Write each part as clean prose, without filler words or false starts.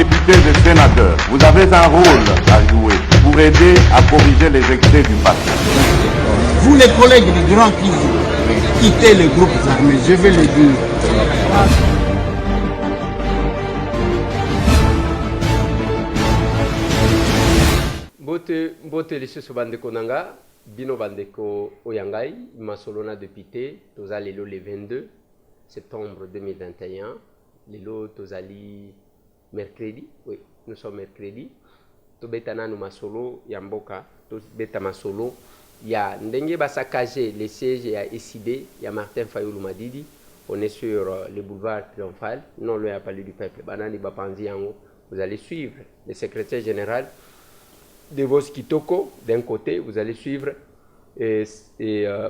députés et sénateurs, vous avez un rôle à jouer pour aider à corriger les excès du passé. Vous les collègues du Grand qui quittez les groupes armés, je vais le dire. Bote lisusu bandeko nanga bino bandeko oyangai masolona député tozali le 22 septembre 2021 lelo tozali mercredi, oui nous sommes mercredi tobeta nanu masolo ya mboka tobeta masolo ya ndenge basakaje les sièges ya SID ya Martin Fayulu Madidi. On est sur le boulevard Triomphal, non loin à Palais du Peuple. Banani Bapanzi Yango, vous allez suivre le secrétaire général de Vos Kitoko d'un côté, vous allez suivre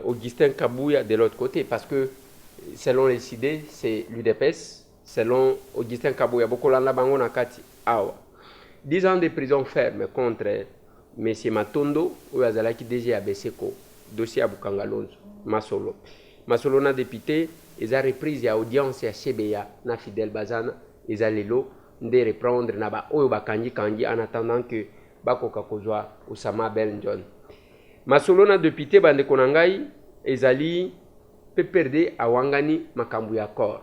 Augustin Kabouya de l'autre côté, parce que selon les idées, c'est l'UDPS, selon Augustin Kabouya, Bokolanda Bango Nakati Awa. 10 ans de prison ferme contre M. Matondo, ou Azalaki DG Abeseko, dossier à Bukangalonzo, Masolo. Masolo na député, ils ont repris ya audience ya Chebeya, na Fidel Bazana, ils ont lelo, de reprendre na ba oyo bakanji kanji en attendant que bakoka kozwa Osama Ben John. Masolo na député bande konangai ezali pe perdre awangani makambu ya accord.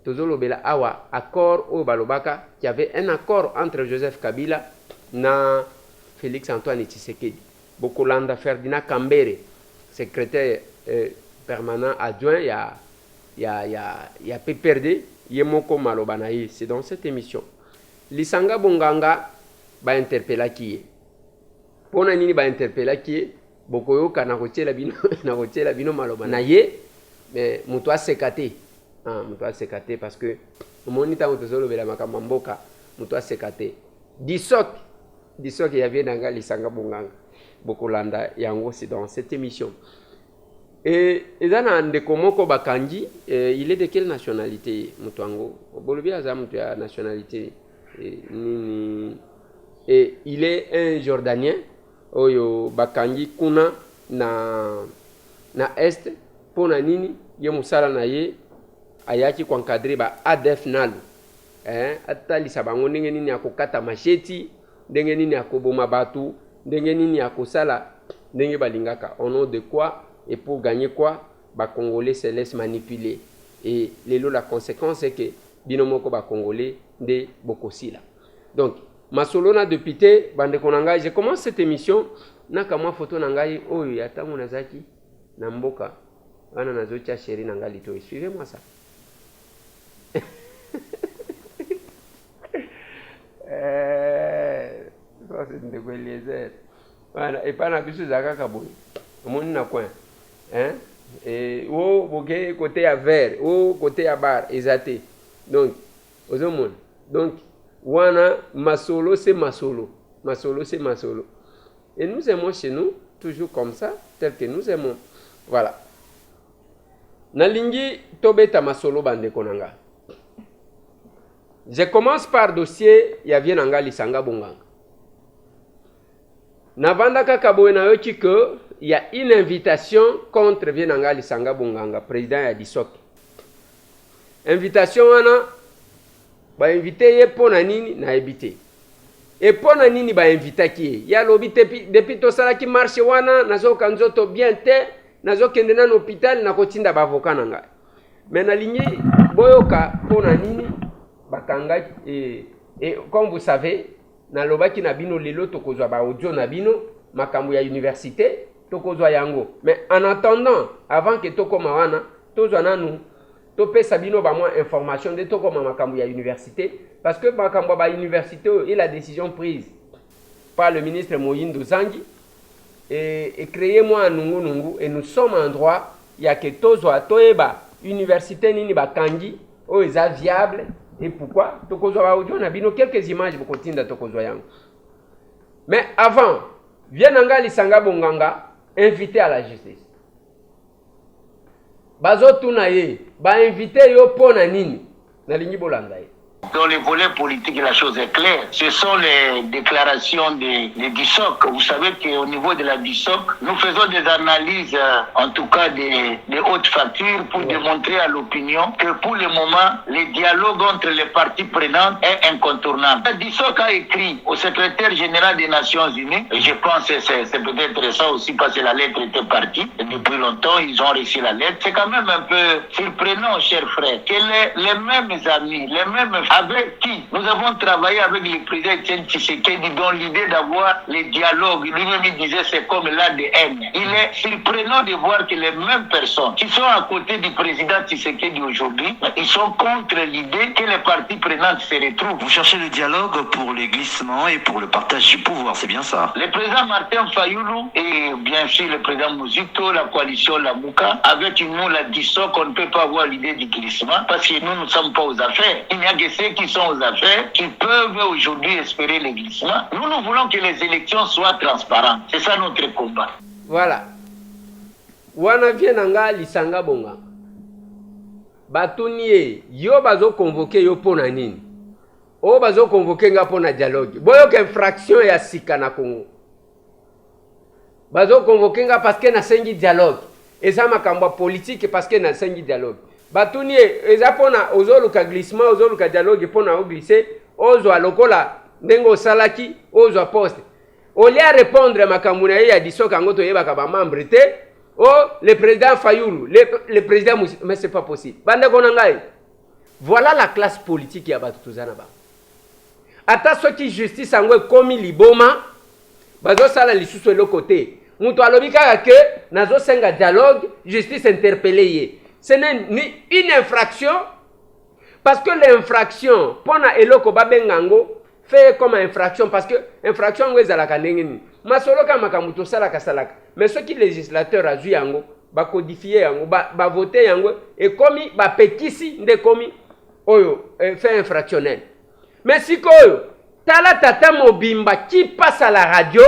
Tozolo bela awa accord o balobaka qu'il y avait un accord entre Joseph Kabila na Félix Antoine Tshisekedi. Bokolanda Ferdinand Kambere, secrétaire permanent adjoint ya PPRD Yemoko Malobanaï. C'est dans cette émission. Lisanga Bonganga ba interpella qui pona nini ba interpella qui bokoyo kana kotiela bino na kotiela bino maloba na ye mais muto asekate muto asekate parce que monita mutozolo bela makamba mboka muto asekate disok ya vie nanga Lisanga Bonganga bokolanda yango. C'est dans cette émission. Et ezana ndeko moko bakanji il est de quelle nationalité mutango bolobi azamu ya nationalité nini. Et il est un Jordanien, oyo bakangi kuna na est pona nini ye musala na ye ayaki kwa encadrer ba ADF nalu atali sabango ndenge nini akokata macheti, ndenge nini akoboma batu, ndenge nini akosala ndenge balingaka au nom de quoi et pour gagner quoi ba Congolais se laissent manipuler. Et lelo la conséquence c'est que binomoko ba Congolais de bokosila. Donc Masolona député bande konanga, je commence cette émission naka mwa photo nangai oyo ya tangu nazaki na mboka wana nazocha chéri nangali to. Suivez-moi ça. Ça c'est de quoi les voilà et pas na bisu zaka kaboy moni na coin et o boke côté à vert o côté à bar exacté donc aux hommes donc wana masolo c'est masolo, masolo c'est masolo. Et nous aimons chez nous toujours comme ça, tel que nous aimons. Voilà. Nalingi tobeta masolo bande konanga. Je commence par dossier ya vienanga Lisanga Bonganga. Navandaka kaboe na yoki que il y a une invitation contre vienanga Lisanga Bonganga, président ya Disok. Invitation wana ba invité ye pona nini na ebité. Et pona nini ba invité ki ya lobi depuis to sala ki marché wana nazo kanzoto bien te nazo kende na hôpital na kotinda ba avocat nanga. Mais na ligne boyoka pona nini bakanga et comme vous savez na lobaki na bino lelo tokozwa ba audio na bino makambo ya université tokozwa yango. Mais en attendant avant que tokoma wana tozwa nanu topé sabino ba moins information de to comme makambo ya université parce que makambo ba université et la décision prise par le ministre Moyindo Zangi et créer moi nungu et nous sommes en droit il y a que tozwa toeba université nini ba kangi o eza viable et pourquoi tokozwa ba audio na bino quelques images bokotinda tokozwa yango. Mais avant vienanga Lisanga Bonganga invité à la justice bazo tuna ye ba invité yo pona nini na lingi bolanda ye Dans les volets politiques, la chose est claire. Ce sont les déclarations des DISOC. Vous savez qu'au niveau de la DISOC, nous faisons des analyses, en tout cas des hautes factures, pour démontrer à l'opinion que pour le moment, le dialogue entre les parties prenantes est incontournable. La DISOC a écrit au secrétaire général des Nations Unies, et je pense que c'est peut-être ça aussi parce que la lettre était partie, et depuis longtemps, ils ont reçu la lettre. C'est quand même un peu surprenant, chers frères, que les mêmes amis, les mêmes avec qui nous avons travaillé avec le président Etienne Tshisekedi dans l'idée d'avoir les dialogues. Lui-même il disait c'est comme l'ADN. Il est surprenant de voir que les mêmes personnes qui sont à côté du président Tshisekedi aujourd'hui, ils sont contre l'idée que les parties prenantes se retrouvent. Vous cherchez le dialogue pour les glissements et pour le partage du pouvoir, c'est bien ça? Le président Martin Fayoulou et bien sûr le président Mouzito, la coalition Lamouka, avec nous la DISOC, on ne peut pas avoir l'idée du glissement parce que nous ne sommes pas aux affaires. Il n'y a que ceux qui sont aux affaires qui peuvent aujourd'hui espérer les glissements. Nous voulons que les élections soient transparentes. C'est ça notre combat. Voilà. Wana vienanga lisanga bonga. Batunie yo bazo convoquer yo pona nini? O bazo convoquer nga pona dialogue. Boyo ke infraction ya sika na Congo. Bazo convoquer nga parce que na sengi dialogue. Et ça makambo politique parce que na sengi dialogue. Batuni eza pona ozoluka glissement ozoluka dialogue pona o glisser ozo lokola ndengo salaki ozo poste olia répondre makamuna ya DISOC ngoto yebaka ba membre te le président Fayoulou le président mais c'est pas possible bande konangai. Voilà la classe politique ya batu tozana ba ata soki justice angwe komi liboma bazo sala lisusu le côté muto alobika ke nazo senga dialogue justice interpellé. Ce n'est ni une infraction, parce que l'infraction, pona eloko babengango, fait comme infraction, parce que infraction est la kanengeni. Masoloka makamuto salaka salaka. Mais ce qui législateur a joué yango, ba codifier yango, ba voter yango, et commis, ba petisi nde commis, oyo, fait infractionnel. Mais si koyo, tala tata mobimba qui passe à la radio,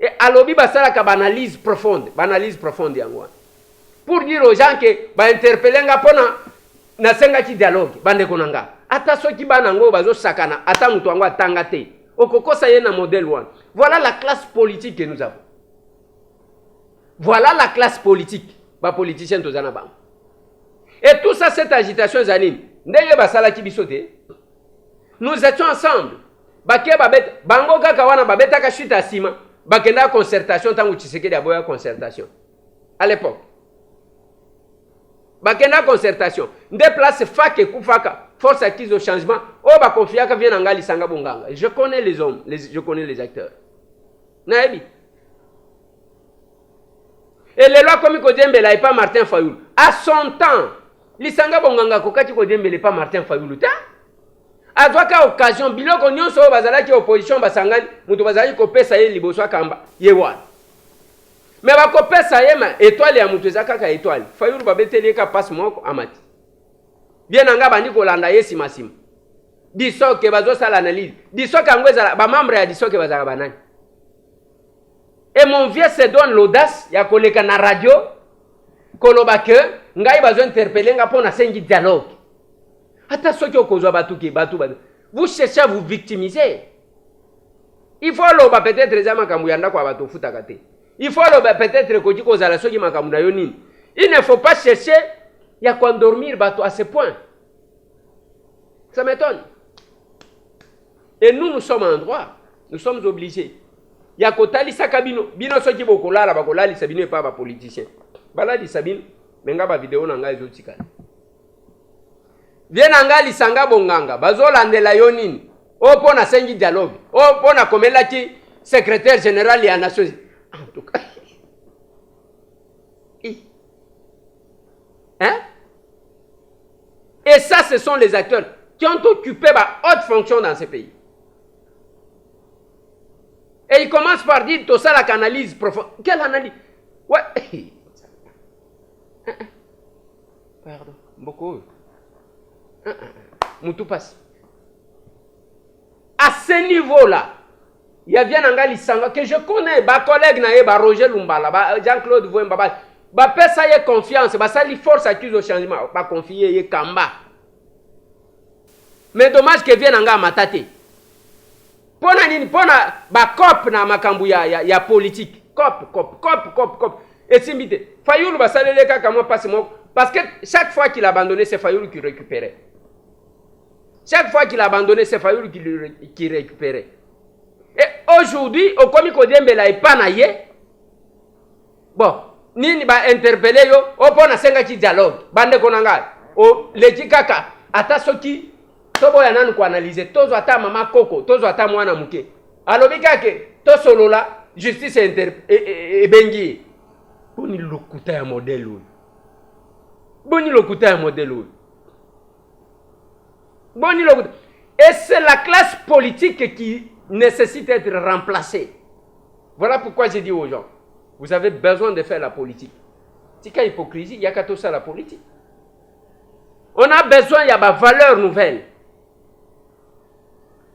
et alobi basalaka banalise profonde yango. Pour dire aux gens que ba interpeller nga pona na senga ki dialogue bande konanga ata soki banango bazo sakana ata mutu ango atanga te okokosa ye na modèle 1. Voilà la classe politique que nous avons. Voilà la classe politique ba politicien tozana ba. Et tout ça cette agitation zanine ndenge basala ki bisote. Nous étions ensemble. Baké babet bango kaka wana babeta ka chute asima bakenda concertation tangu Tshisekedi aboya concertation. À l'époque bakenda concertation déplace fac et kufaka force acquise au changement ba confiaka vient angali sanga bonganga. Je connais les hommes, je connais les acteurs naebi et les lois comme Kodembe là et pas Martin Fayoulou à son temps lisanga bonganga kokati Kodembe pas Martin Fayoulou ta azwaka occasion biloko nyonso bazalaki opposition basangani mutu bazali ko pesa ye liboso akamba yewa. Mais ba kopesa yema étoile ya mutu ezaka étoile. Fayoulou babeteli ka passe moko amati. Bien anga bandi ko landa yesi masima. DISOC bazo sala analyse. DISOC angweza ba membre ya DISOC bazaka banani. Et mon vieux se donne l'audace ya koleka na radio koloba ke ngai bazo interpeller nga pona sengi dialogue. Ata soki okozwa batuki batu. Vous cherchez à vous victimiser. Il faut loba peut-être les amakambu yanda kwa batu futaka te. Il faut peut-être que tu la soki makamuna yonine. Il ne faut pas chercher ya quoi endormir bateau à ce point. Ça m'étonne. Et nous sommes en droit. Nous sommes obligés. Ya kotali sakabino bino soki bokolala bakolali sabino et pas ba politicien. Baladi sabino menga ba vidéo nanga ezotika. Viens nanga lisanga bonganga bazolandela yonine. O pona sengi dialogue. O pona komela ki secrétaire général ya Nations. En tout cas. Hein? Et ça, ce sont les acteurs qui ont occupé ma haute fonction dans ces pays. Et ils commencent par dire tout ça, la analyse profonde. Quelle analyse? Ouais. Pardon. Beaucoup. Moutou passe. À ce niveau-là, il y a bien un gars que je connais, ma collègue Roger Lumbala, Jean-Claude Vouemba, ça y est confiance, ça lui force accuse au changement, pas confier, y kamba. Mais dommage que vienne en matate. Pona nini pona ba cop na makambu ya politique. Cop. Et simbite. Fayoulou ba salele kaka moi passe moi parce que chaque fois qu'il abandonnait c'est Fayoulou qui récupérait. Chaque fois qu'il abandonnait c'est Fayoulou qui récupérait. Et aujourd'hui au komi kodembe la epana ye. Bon, nini ba interpeller yo o pona senga ki dialogue. Bande konanga. O leki kaka ata soki tobo ya nanu ko analyser tozo ata mama koko tozo ata mwana muke alobi kake to solola justice bengi boni lokuta ya modèle oyo boni lokuta ya modèle oyo boni lokuta et c'est la classe politique qui nécessite d'être remplacée. Voilà pourquoi j'ai dit aux gens vous avez besoin de faire la politique. C'est qu'à hypocrisie il y a qu'à tout ça la politique. On a besoin il y a des valeurs nouvelles.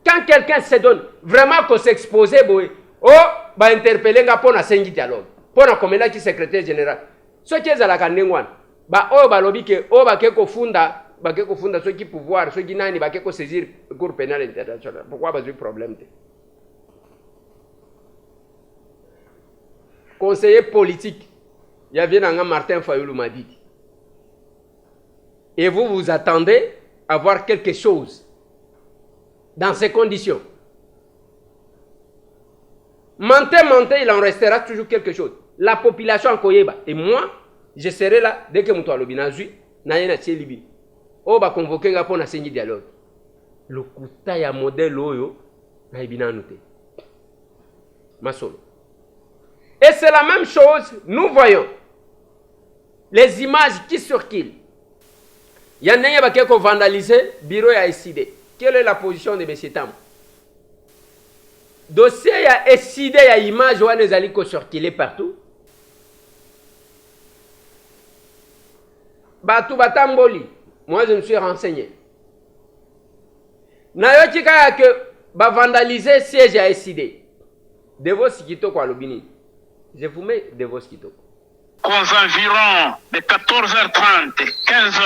Quand quelqu'un se donne vraiment qu'on s'expose, oh, bah interpeller pour na sengi dialogue, pour na komela qui secrétaire général. Ce qui est à la kanengwan, bah oh bah lobby que oh bah keko funda ce qui pouvoir, ce qui nani bah keko saisir cour pénal international. Pourquoi bah j'ai problème? Conseiller politique, il y avait un Martin Fayoulou m'a dit. Et vous attendez à voir quelque chose. Dans ces conditions. Mentez, il en restera toujours quelque chose. La population en Koyeba. Et moi, je serai là dès que Moutou Alobi Nazui, Nayena Tchelibi. Oh, bah convoquer pour na sengi dialogue. Le kuta ya modèle oyo, na ibina noté. Masolo. Et c'est la même chose, nous voyons les images qui circulent. Il y en a qui ont vandalisé le bureau à SID. Quelle est la position de M. Tam? Dossier à SID, il y a image où les alliés circulent partout. Batou Batamboli, moi je me suis renseigné. Nayotika que vandaliser siège à SID. De vos sikito quoi l'obini. Je vous mets de vos sikito. Aux environs de 14h30, 15h,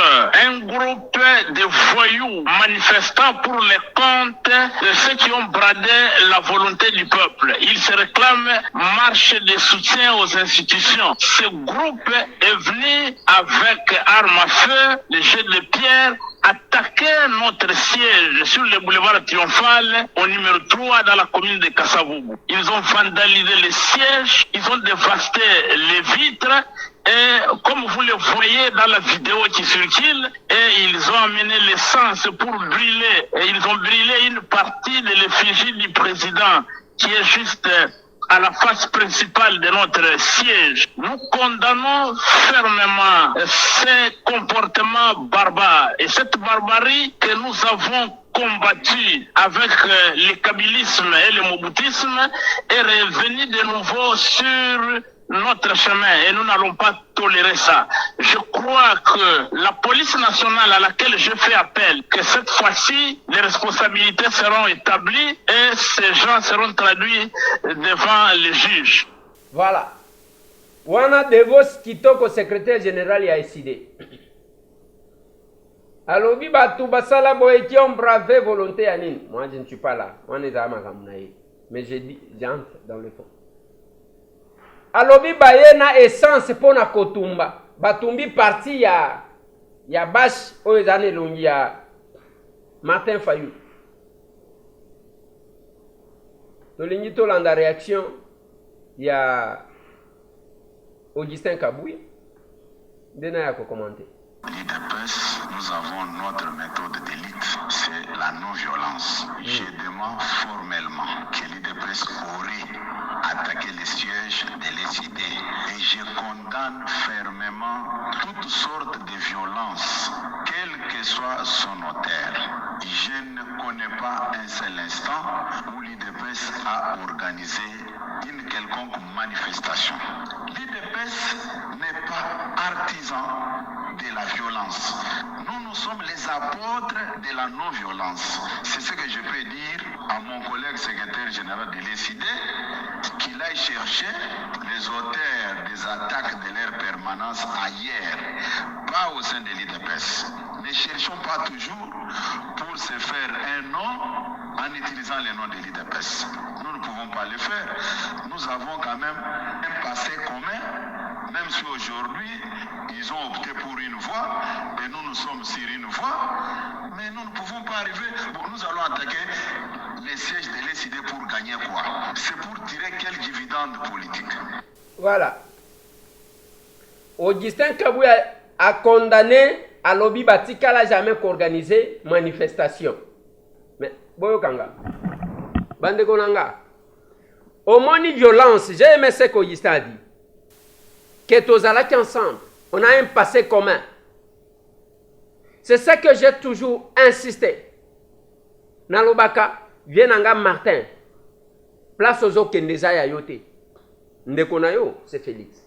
un groupe de voyous manifestants pour les comptes de ceux qui ont bradé la volonté du peuple. Ils se réclament marche de soutien aux institutions. Ce groupe est venu avec armes à feu, des jets de pierre, attaquer notre siège sur le boulevard Triomphal au numéro 3 dans la commune de Kassavoubou. Ils ont vandalisé le siège, ils ont dévasté les vitres et comme vous le voyez dans la vidéo qui circule, et ils ont amené l'essence pour brûler, et ils ont brûlé une partie de l'effigie du président qui est juste à la face principale de notre siège. Nous condamnons fermement ces comportements barbares et cette barbarie que nous avons combattu avec le kabylisme et le moboutisme est revenu de nouveau sur notre chemin et nous n'allons pas tolérer ça. Je crois que la police nationale à laquelle je fais appel, que cette fois-ci, les responsabilités seront établies et ces gens seront traduits devant les juges. Voilà. Wana Devos Kitoko, secrétaire général, y a décidé. Alors, basala boye qui ont bravé volonté à Nine. Moi, je ne suis pas là. On est à Magamnaï. Mais j'entre dans le fond. Alobi baye na essence pona kotumba. Batumbi parti ya bash oezane longi ya Martin Fayou. Tolingi tolanda réaction ya Augustin Kabouya. Dena ya ko commenter. L'IDPS, nous avons notre méthode d'élite, c'est la non-violence. Je demande formellement que l'IDPS aurait attaqué les sièges de l'SID et je condamne fermement toutes sortes de violences, quel que soit son auteur. Je ne connais pas un seul instant où l'IDPS a organisé une quelconque manifestation. L'IDPS n'est pas artisan de la violence. Nous sommes les apôtres de la non-violence. C'est ce que je peux dire à mon collègue secrétaire général de l'ESID, qu'il aille chercher les auteurs des attaques de leur permanence ailleurs, pas au sein de l'IDPS. Ne cherchons pas toujours pour se faire un nom en utilisant les noms de l'IDPS. Nous ne pouvons pas le faire. Nous avons quand même un passé commun, même si aujourd'hui ils ont opté pour une voie et nous sommes sur une voie, mais nous ne pouvons pas arriver. Bon, nous allons attaquer les sièges de l'ECD pour gagner quoi? C'est pour tirer quel dividende politique? Voilà. Augustin Kabouya a condamné à lobby Batikala jamais qu'organiser manifestation. Mais, Boyo Kanga, Bande Konanga, au moni violence, j'ai aimé ce qu'Augustin a dit. Que tous allons ensemble, on a un passé commun. C'est ça que j'ai toujours insisté. Nalobaka, Vienanga Martin, place aux autres Kendeza Yayote. Ndekonayo, c'est Félix.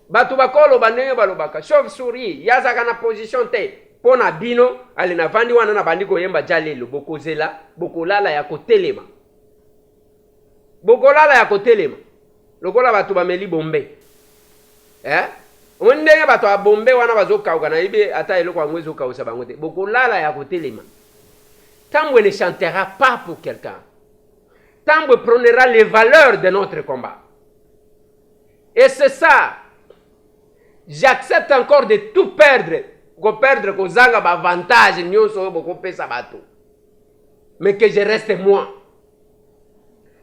Batu bakolo banenge balobaka chauve-souris yazaka na position te pona bino ali na vandi wana na bandiko yemba jalelo bokozela bokolala ya kotelema lokola batu bameli bombe ondenge batu a bombe wana bazokauka na ibe ata eloko amwezo kausa bango te bokolala ya kotelema. Tambwe ne chantera pas pour quelqu'un. Tambwe prônera les valeurs de notre combat. Et c'est ça. J'accepte encore de tout perdre. Ko perdre ko zanga ba avantage nyonso boko pesa bato. Mais que je reste moi.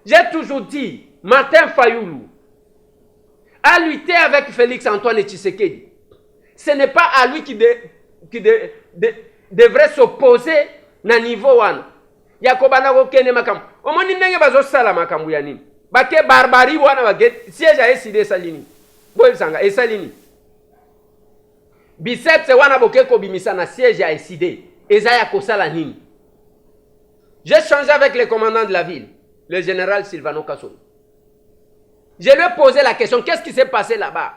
J'ai toujours dit, Martin Fayoulou a lutté avec Félix Antoine Tshisekedi. Ce n'est pas à lui qui devrait s'opposer na niveau wana. Yakobana ko kene makam. Omoni ndenge bazo sala makambu ya nini? Bake barbari wana bake siège a SID salini. Boy sanga esalini. Biceps wana boke ko bimisa na siège a SID. Ezaya ko sala nini? J'ai changé avec le commandant de la ville, le général Silvano Kassoum. Je lui ai posé la question, qu'est-ce qui s'est passé là-bas?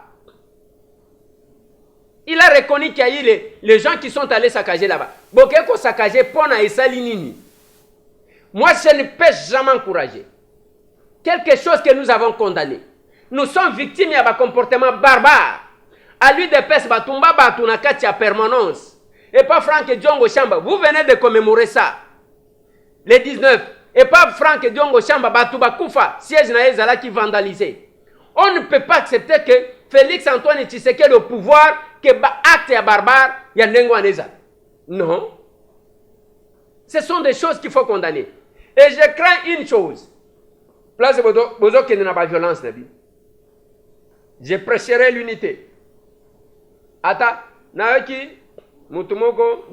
Il a reconnu qu'il y a eu les gens qui sont allés saccager là-bas. Bokeko saccager pona esali nini. Moi, je ne peux jamais encourager quelque chose que nous avons condamné. Nous sommes victimes d'un comportement barbare. À lui de pes batumba batuna katia permanence. Et pas Franck Diongo Chamba. Vous venez de commémorer ça. Les 19. Et pas Franck Diongo Chamba batuba kufa. Siège na ezala qui vandalisé. On ne peut pas accepter que Félix Antoine Tshisekedi au pouvoir, que acte ya barbare, ya nengo aneza. Non. Ce sont des choses qu'il faut condamner. Et je crains une chose. Place bozo qui n'a pas violence nabi. Je prêcherai l'unité. Ata naoki mutumoko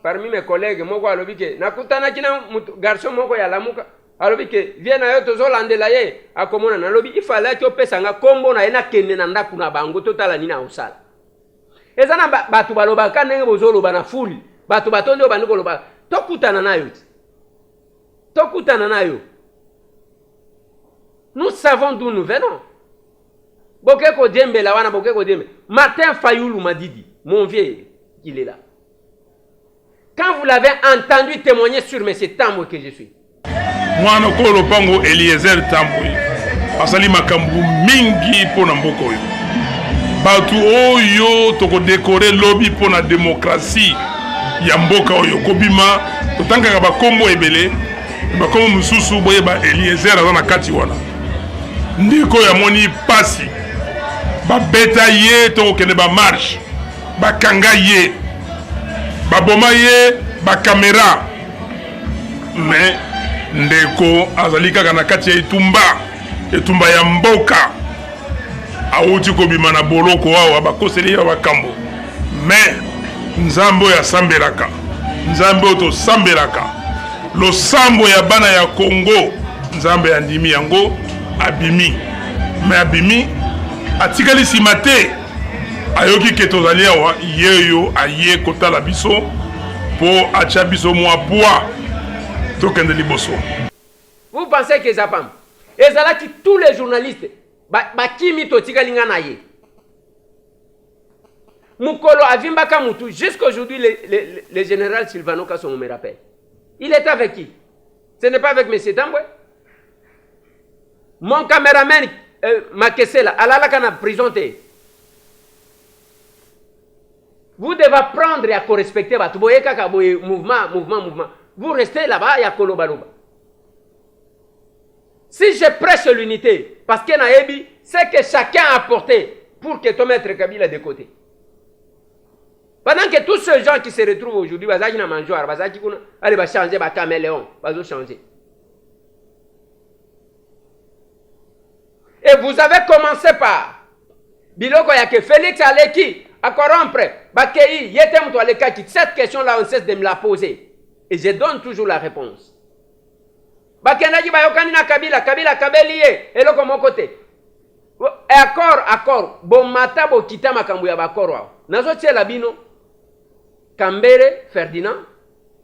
parmi mes collègues moko alobike nakutana kina garçon moko ya lamuka alobike viens na yo tozolandela ye akomona nalobi il fallait que opesanga kombo na ena kende na ndaku na bango totala nina osala ezana batu balobaka ndenge bozoloba na fuli batu batondo bandiko loba tokutana nayo. Nous savons d'où nous venons. Bokeko Djembe la wana Bokeko Djembe. Martin Fayoulou m'a dit, mon vieux, qu'il est là. Quand vous l'avez entendu témoigner sur M. Tambwe que je suis. Mwana kolo pango Eliezer Tambwe. Asali makambu mingi pona mboko yo. Batu oyo toko décorer lobby pona démocratie ya mboka oyo kobima totanga ba kombo ebele ba kombo mususu boye ba Eliezer azana kati wana. Ndiko ya moni pasi. Ba beta ye to kene ba marche. Ba kanga ye. Ba boma ye ba caméra. Mais ndeko azalika kana kati ya etumba ya mboka. Auti ko bimana boloko wa ba koseli ya bakambo. Mais nzambo ya sambelaka. Nzambo to sambelaka. Lo sambo ya bana ya Congo. Nzambo ya ndimi yango abimi. Mais abimi atikali simate ayoki ketozali awa yeyo aye kotala biso po acha biso mwa poa tokende liboso. Vous pensez que Zapam ezala ki tous les journalistes bakimi totikali nga na ye mukolo avimbaka mutu jusqu'aujourd'hui le général Silvano Kassoum me rappelle. Il est avec qui? Ce n'est pas avec M. Tambwe. Mon caméraman Makesela alala kana prison te. vous devez apprendre à respecter votre mouvement. Vous restez là-bas, il y a Kolobaloba. Si je prêche l'unité, parce que Naebi, c'est que chacun a apporté pour que ton maître Kabila de côté. Pendant que tous ces gens qui se retrouvent aujourd'hui, ils vont manger, ils vont changer, ils vont caméléon, ils vont changer. Et vous avez commencé par Biloko Yake, Félix Aleki, à corrompre, Bakei, Yetem Toalekaki. Cette question-là, on cesse de me la poser. Et je donne toujours la réponse. Bakenaji Bayokani na Kabila, Kabelie, et le comme côté. Et accord, bon mata, bon kita makambuya bakoro. Nazo tchela bino, Kambere, Ferdinand,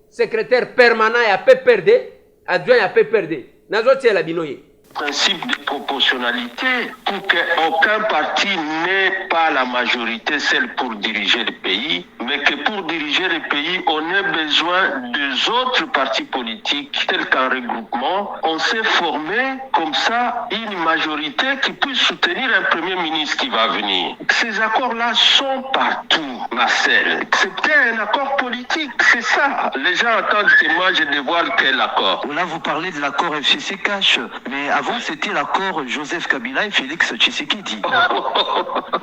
secrétaire permanent à PPRD, adjoint à PPRD. Nazo tchela bino ye. Principe de proportionnalité pour qu'aucun parti n'ait pas la majorité, celle pour diriger le pays, mais que pour diriger le pays, on ait besoin des autres partis politiques, tels qu'un regroupement. On s'est formé comme ça une majorité qui puisse soutenir un premier ministre qui va venir. Ces accords-là sont partout, Marcel. C'était un accord politique, c'est ça. Les gens attendent que moi je dévoile quel accord. Là, vous parlez de l'accord FCC-Cash, mais avant, c'était l'accord Joseph Kabila et Félix Tshisekedi.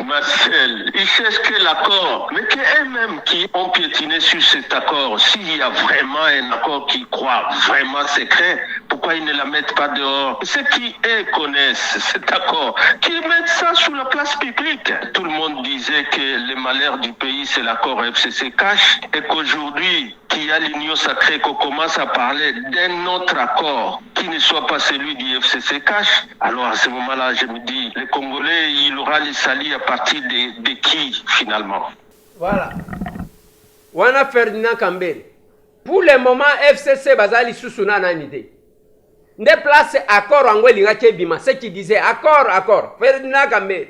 Marcel, ils cherchent que l'accord, mais qu'eux-mêmes qui ont piétiné sur cet accord, s'il y a vraiment un accord qu'ils croient vraiment secret, pourquoi ils ne la mettent pas dehors? Ceux qui, eux, connaissent cet accord, qu'ils mettent ça sur la place publique. Tout le monde disait que le malheur du pays, c'est l'accord FCC-Cash, et qu'aujourd'hui, qu'il y a l'union sacrée, qu'on commence à parler d'un autre accord qui ne soit pas celui du FCC-Cash. Alors à ce moment-là, je me dis, les Congolais, il aura les salis à partir de qui, finalement? Voilà. Wana Ferdinand Kambere. Pour le moment, FCC Bazali Susuna Nanide. Ne place accord en Welinga Bima. Ce qui disait accord. Ferdinand Kambere.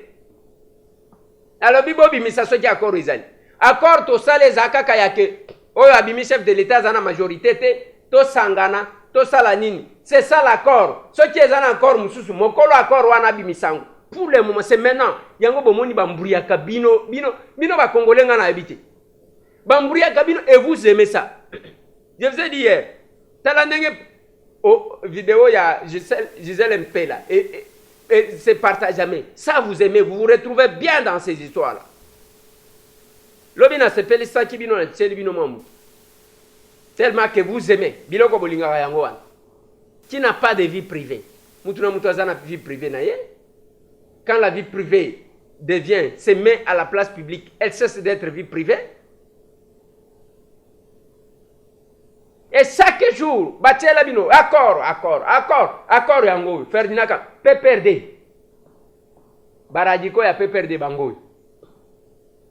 Alors, Bibo Bimisa, ce qui accord Izali. Accord, to sale Zaka Kayake. Oyo abimi chef de l'État zana majorité to sangana to salanini. C'est ça l'accord. Ce qui est un accord mususu mokolo accord wana bimisango. Pour le moment c'est maintenant yango bomoni bambouria kabino bino ba congolais ngana habité. Bambouria kabino et vous aimez ça. Je vous ai dit hier. Talandenge oh vidéo ya Gisèle MP là et c'est partageable. Ça vous aimez, vous vous retrouvez bien dans ces histoires là. Lobina se pelisa ki bino na tseli bino mamu. Tellement que vous aimez. Biloko bolinga yango wana. Qui n'a pas de vie privée. Mutuna mutazana vie privée na ye. Quand la vie privée se met à la place publique, elle cesse d'être vie privée. Et chaque jour, batela bino, accord yango. Ferdinand PPRD. Baradiko ya PPRD bango.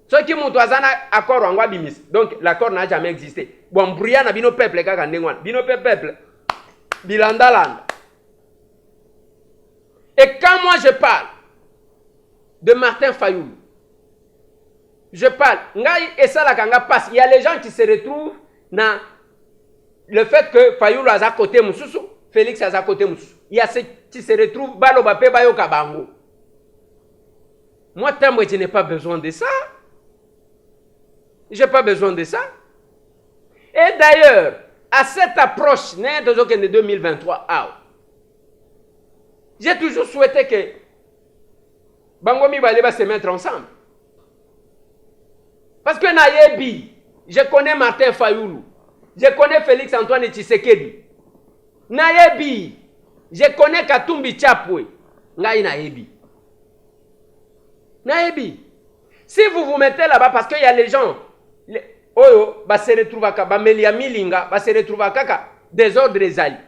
Ce qui montre accord en bimis. Donc l'accord n'a jamais existé. Bon, brouillard na bino peuple kaka ndengwan. Bino peuple. Bilandalanda. Et quand moi je parle de Martin Fayoulou, je parle, et ça la kanga passe. Il y a les gens qui se retrouvent dans le fait que Fayoulou a à côté Moussoussou, Félix a à côté Moussoussou. Il y a ceux qui se retrouvent Balobape Bayo Kabango. Moi, je n'ai pas besoin de ça. Je n'ai pas besoin de ça. Et d'ailleurs, à cette approche, de 2023, j'ai toujours souhaité que Bangomi va se mettre ensemble. Parce que Nayebi, je connais Martin Fayoulou, je connais Félix Antoine Tshisekedi. Nayebi, je connais Katumbi Chapwe. Nayebi. Si vous vous mettez là-bas, parce qu'il y a les gens, Oyo, va se retrouver à Bamelia Milinga, va se retrouver à Kaka, désordre des alliés.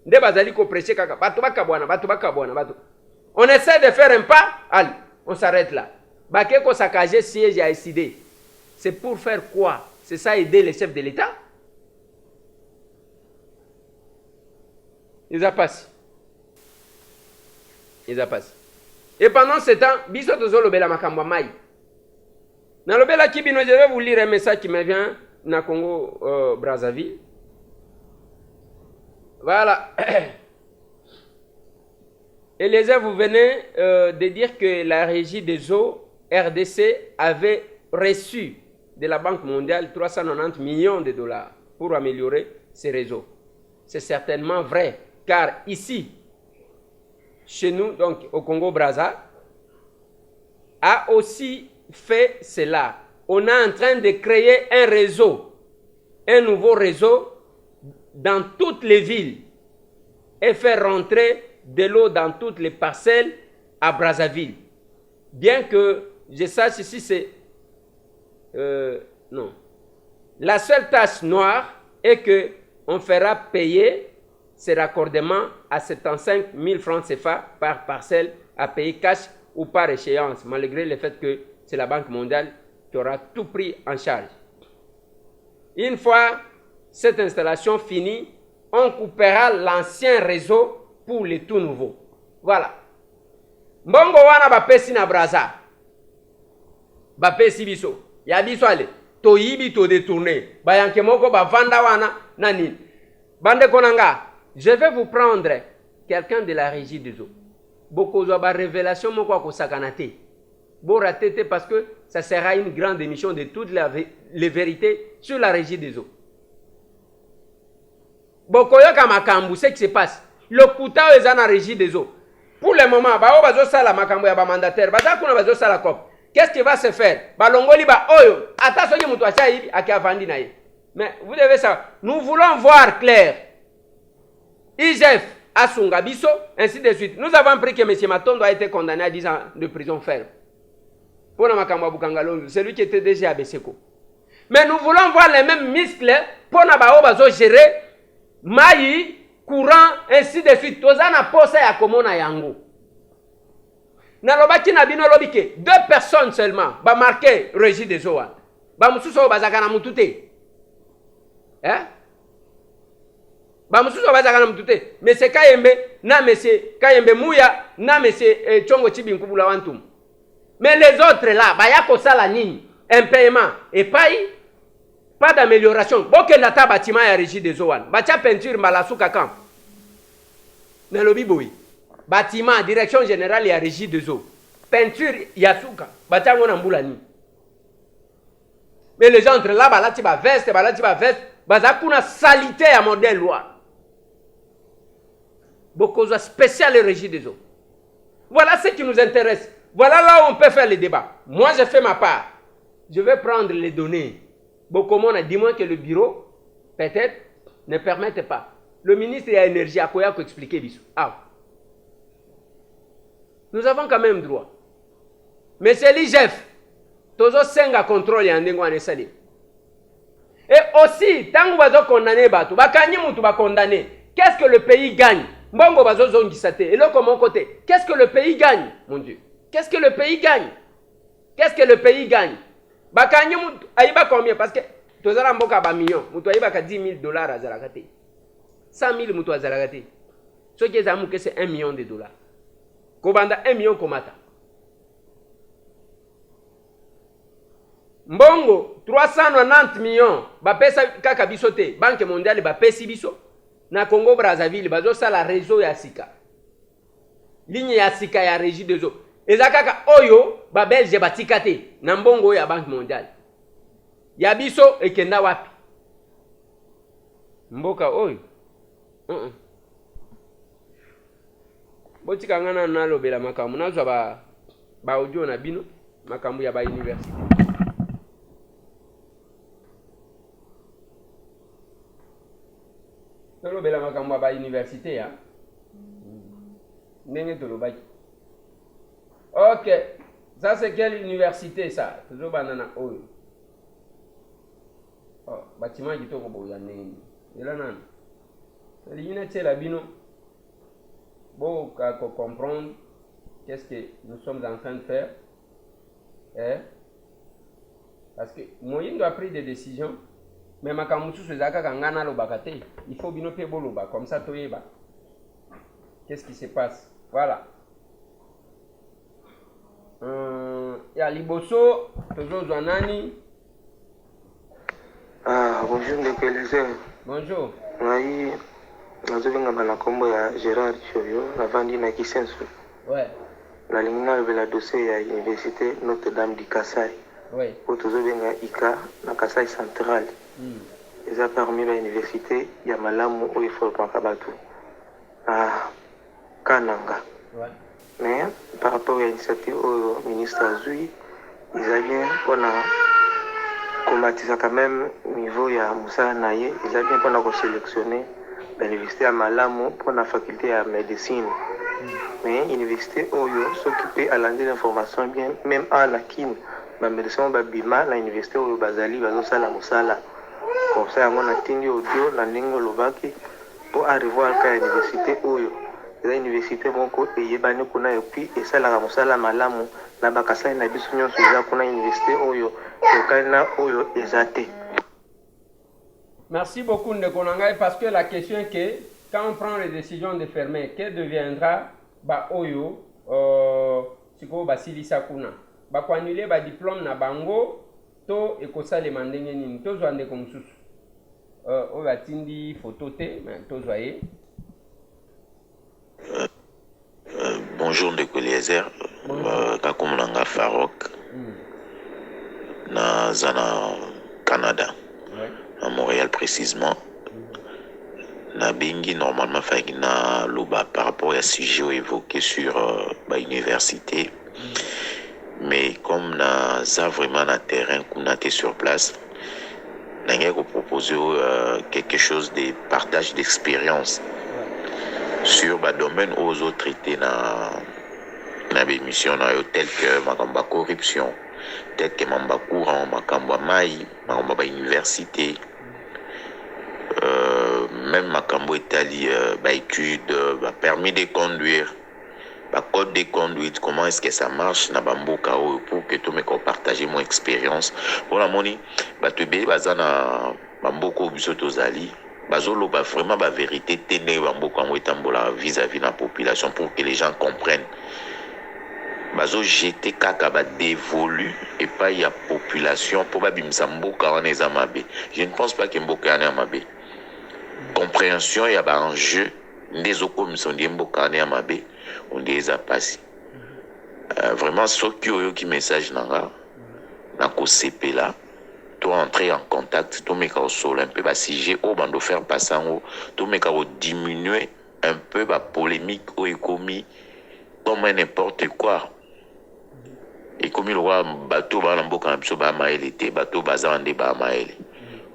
Nde bazali ko prêcher Kaka, on essaie de faire un pas, allez, on s'arrête là. Bakeko Sakaje siège à SID. C'est pour faire quoi? C'est ça aider les chefs de l'État? Ils a passé. Et pendant ce temps, biso tozolo bela makambo mai. Dans le bel Kibino, je vais vous lire un message qui me vient na Congo Brazzaville. Voilà. Eliezer, vous venez de dire que la régie des eaux RDC avait reçu de la Banque mondiale 390 millions de dollars pour améliorer ces réseaux. C'est certainement vrai, car ici, chez nous, donc au Congo-Brazza, a aussi fait cela. On est en train de créer un réseau, un nouveau réseau dans toutes les villes et faire rentrer de l'eau dans toutes les parcelles à Brazzaville. Bien que je sache ici, c'est... non. La seule tâche noire est qu'on fera payer ces raccordements à 75 000 francs CFA par parcelle à payer cash ou par échéance, malgré le fait que c'est la Banque mondiale qui aura tout pris en charge. Une fois cette installation finie, on coupera l'ancien réseau pour le tout nouveau. Voilà. Mbongo wana bapesi na Brazza. Bapesi biso. Ya biso ale. To yibi to détourner. Bayanke moko bavanda wana nani. Bande konanga. Je vais vous prendre quelqu'un de la régie des eaux. Beaucoup de révélations moko ko sakanate. Bon raté parce que ça sera une grande émission de toutes les vérités sur la régie des eaux. Bokoyoka makambu, c'est ce qui se passe. Le Koutao est dans la régie des eaux. Pour le moment, bao bazo sala makambu ya ba mandataire, baza kuna bazo sala cop. Qu'est-ce qui va se faire? Balongoli ba oyo, ata soki mutu acha hivi akiavandi na ye. Mais vous devez savoir, nous voulons voir clair. IGF Asunga Biso, ainsi de suite. Nous avons appris que M. Matondo a été condamné à 10 ans de prison ferme. Pour la makambu Bukangalo, celui qui était déjà à Beseko. Mais nous voulons voir les mêmes muscles pour na bao bazo gérer maï, courant, ainsi de suite. Tozana posa ya komona yango. Na lobaki na bino lobike, 2 personnes seulement ba marqué régie des eaux. Ba mususo bazaka na mutute. Hein? Ba mususo bazaka na mutute. Monsieur Kayembe na monsieur Kayembe Mouya na monsieur Chongo Chibinkubula Wantum. Mais les autres là, ba yako sala nini? Un paiement et pas d'amélioration. Boke nata bâtiment ya régie des eaux. Bacha peinture malasuka camp. Na lobi boy. Bâtiment, direction générale ya régie des eaux. Peinture yasuka. Bacha ngona mbulani. Mais les gens entre là, balati ba veste, bazakuna salité à modèle loi. Beaucoup de spécial régie des eaux. Voilà ce qui nous intéresse. Voilà là où on peut faire le débat. Moi, je fais ma part. Je vais prendre les données. Beaucoup de monde, dis-moi que le bureau, peut-être, ne permette pas. Le ministre de l'énergie a quoi expliquer bisou. Ah. Nous avons quand même droit. Mais c'est l'IGF. Tozo senga contrôle ya ndengo anesali. Et aussi, tant que vous condamné batu, bakanyi mutu ba condamné. Qu'est-ce que le pays gagne? Mbongo bazo zongisate. Et là comme mon côté, qu'est-ce que le pays gagne, mon Dieu? Qu'est-ce que le pays gagne? Qu'est-ce que le pays gagne? Bakanyi mutu aiba combien? Parce que tozala mboka ba million, mutu aiba ka 10 000 dollars à Zarakate. 100 000 mutu à Zarakate. Ce qui est amu que c'est 1 million de dollars. Kobanda 1 million komata. Mbongo 390 millions bapesa kaka biso te Banque mondiale bapesi biso na Congo Brazzaville bazo sala réseau ya sika ligne ya sika ya régie des eaux eza kaka oyo ba Belge batika te na mbongo ya Banque mondiale ya biso ekenda wapi mboka oyo botika ngana nalobela makambo nazwa ba audio na bino makambo ya ba université. Tolo bela makambo ba université ya. Ndenge tolo baki. OK. Ça c'est quelle université ça? Toujours banana oyo. Oh, bâtiment qui toko boya ndenge. Ela nana. L'unité la bino. Bon, qu'à comprendre qu'est-ce que nous sommes en train de faire. Parce que moyen doit prendre des décisions. Mais makamusu sezaka kangana lo bakate. Il faut bino pe boloba comme ça toyeba. Qu'est-ce qui se passe? Voilà. Ya liboso tozo zwanani. Ah, bonjour Ndekelezer. Bonjour. Oui, nazovenga na kombo ya Gérard Choyo, navandi na Kisenso. Ouais. La ligne na le dossier ya Université Notre-Dame du Kassai. oyo tozobenga ika na Kasai central eza parmi bauniversité ya malamu oyo efolopaka bato na Kananga. Mais par rapport à l'initiative au ministre azui eza bien mpona komatisa quand même niveau ya mosala na ye, eza bien mpona kosélectionner bauniversité ya malamu mpona faculté ya médecine. Mais université oyo soki mpe alandi l'information bien même en akine bamédecin babima na université oyo bazali bazosala mosala comme ça yango natindi audio na ndenge olobaki mpo arevoir ka ya université oyo eza université moko eyebani kuna epuis esalaka mosala malamu na bakasai na biso nyonso eza kuna université oyo ekali na oyo eza te. Merci beaucoup Ndeko Nangai, parce que la question est que quand on prend les décisions de fermer, que deviendra ba oyo siko basilisa kuna ba ko annuler ba diplôme na bango to ekosala mandenge nini to zo ndeko mususu oyo atindi photo te mais to zo ye. Bonjour Ndeko Eliezer, kakumunanga Farok na zana Canada, à Montréal précisément. Na bengi normalement na loba par rapport à sujet évoqué sur l'université, mais comme na ça vraiment na terrain qu'on a été sur place, n'a pas proposé quelque chose de partage d'expérience sur le domaine aux autres traités na émission tel que makamba corruption, tel que mamba courant, makamba mai, makamba université, même makambo etali étude, permis de conduire, code de conduite, comment est-ce que ça marche na bamboka pour que tout me partager mon expérience pour la moni batube bazana bamboko biso tozali bazolo ba vraiment ba vérité tene bamboka ngo etambola vis-à-vis la population pour que les gens comprennent bazo jeter kaka ba dévolu et pas y a population pour babimisa mboka wana eza mabe. Je ne pense pas que mboka wana mabe compréhension ya ba enjeu ndezo komiso ndi mboka wana ya mabe on les a passés. Vraiment, ce qui message nanga, na ko sepela, to entrer en contact, to meka au sol un peu ba sujet au bando faire passer en haut, to meka au diminuer un peu ba polémique au économie comme n'importe quoi. Et comme il voit bateau ba mboka na biso ba maele te, bateau bazande ba maele.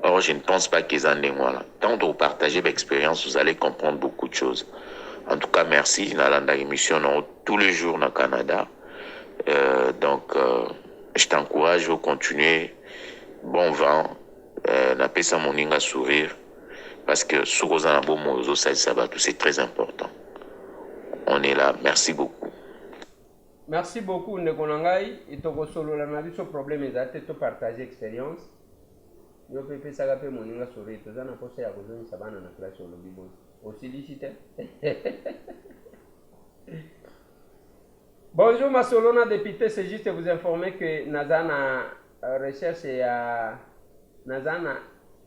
Or, je ne pense pas qu'ils en aient voilà. Tant de partager l'expérience, vous allez comprendre beaucoup de choses. En tout cas, merci. Nous avons une émission tous les jours au Canada. Donc, je t'encourage à continuer. Bon vent. N'a pas ça mon inga sourire. Parce que c'est très important. On est là. Merci beaucoup. Merci beaucoup, Ndekonangai. Et tu solo la nabi ce problème exact. Tu partages l'expérience. Yo pepe ça gape mon inga sourire. Tu as un poste à besoin de sabana na classe au lobby bon. Aussi licite. Bonjour ma Solona député, c'est juste vous informer que Nazana recherche Nazana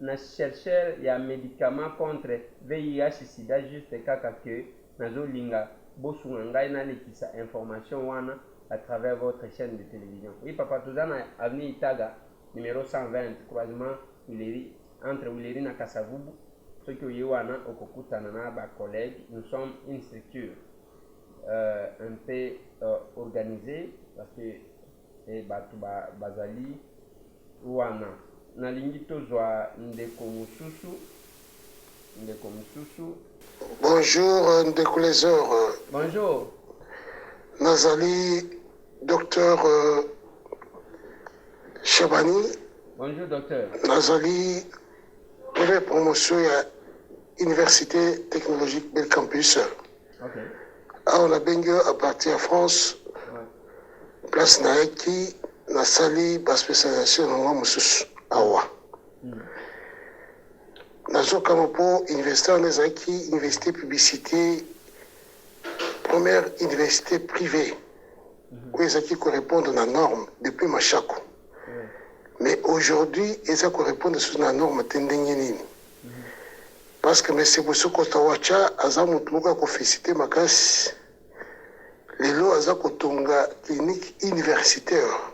na chercheur il y a médicament contre VIH sida juste kaka que nazo linga bosunga na lekisa information wana à travers votre chaîne de télévision. Oui papa tuzana avenue Itaga numéro 120 croisement Uleri entre Uleri na Kasavubu. Ceux qui ont collègues, nous sommes une structure un peu organisée parce que Bazali Ouana Nalingito Zoa Ndeko Mususu. Bonjour Ndeko Lézor. Bonjour. Nazali docteur Chabani. Bonjour docteur. Nazali première promotion à l'Université technologique Bel Campus. Okay. On a bengue à partir de France. Ouais. Place Naeki, Nasali, par spécialisation dans Moussous, Awa. Nazo Kamapo, université en Nezaki, université publicité, première université privée, où ils correspondent à la norme depuis Machako. Mais aujourd'hui, ils correspondent à la norme Tendengenini. Parce que M. Boussoko Tawacha, Azamutuka Kofisité Makas, les lois Azakotonga clinique universitaire.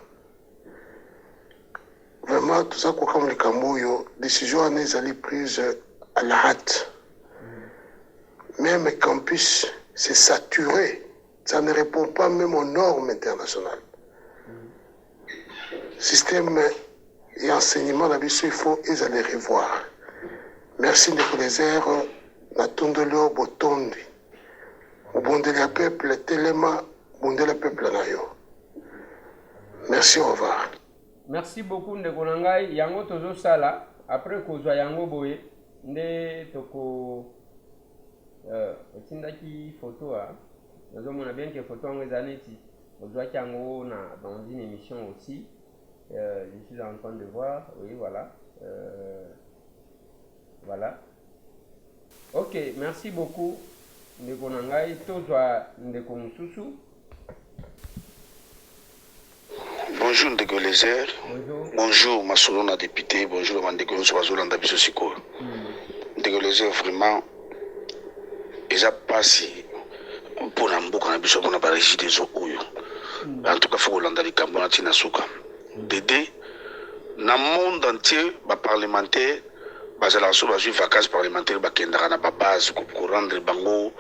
vraiment tout ça comme le Camboyo, décision en est prise à la hâte. Même campus, c'est saturé. Ça ne répond pas même aux normes internationales. Système et enseignement, il faut les aller revoir. Merci de les airs, Natondolo Botondi. Bondela peuple, Telema, Bondela peuple Nayo. Merci, au revoir. Merci beaucoup Ndekonangai. Yango tozo sala. Après kozwa yango boye, nde toko otindaki photo a. Nazomona bien que photo yango ezaneti. Ozwa yango dans une émission aussi. Je suis en train de voir. Oui, voilà. Voilà. Ok, merci beaucoup. Ndekonangai. Tozwa Ndekonsusu. Bonjour Ndeko Lézer. Bonjour Masolona député. Bonjour Mandeko Nsoazolanda Bisosiko. Ndeko Lézer vraiment déjà passé pour Namboka na biso na barigi des oyo. En tout cas faut Holanda li Kambona tina suka. Dédé na monde entier ba parlementaire bazala so bazui vacances parlementaires ba kendara na ba base pour rendre bango